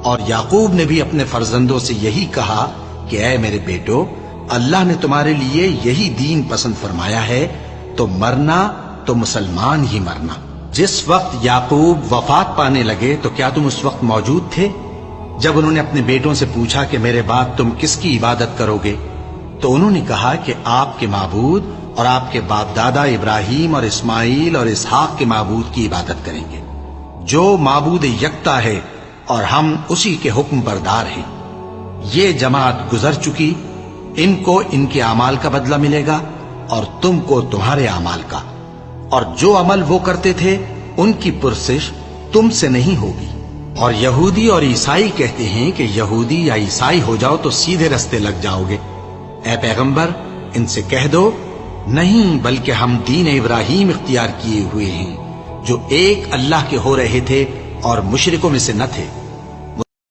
اور یعقوب نے بھی اپنے فرزندوں سے یہی کہا کہ اے میرے بیٹو، اللہ نے تمہارے لیے یہی دین پسند فرمایا ہے، تو مرنا تو مسلمان ہی مرنا۔ جس وقت یعقوب وفات پانے لگے تو کیا تم اس وقت موجود تھے جب انہوں نے اپنے بیٹوں سے پوچھا کہ میرے بعد تم کس کی عبادت کرو گے؟ تو انہوں نے کہا کہ آپ کے معبود اور آپ کے باپ دادا ابراہیم اور اسماعیل اور اسحاق کے معبود کی عبادت کریں گے، جو معبود یکتا ہے اور ہم اسی کے حکم بردار ہیں۔ یہ جماعت گزر چکی، ان کو ان کے اعمال کا بدلہ ملے گا اور تم کو تمہارے اعمال کا، اور جو عمل وہ کرتے تھے ان کی پرسش تم سے نہیں ہوگی۔ اور یہودی اور عیسائی کہتے ہیں کہ یہودی یا عیسائی ہو جاؤ تو سیدھے رستے لگ جاؤ گے۔ اے پیغمبر، ان سے کہہ دو نہیں، بلکہ ہم دین ابراہیم اختیار کیے ہوئے ہیں، جو ایک اللہ کے ہو رہے تھے اور مشرکوں میں سے نہ تھے۔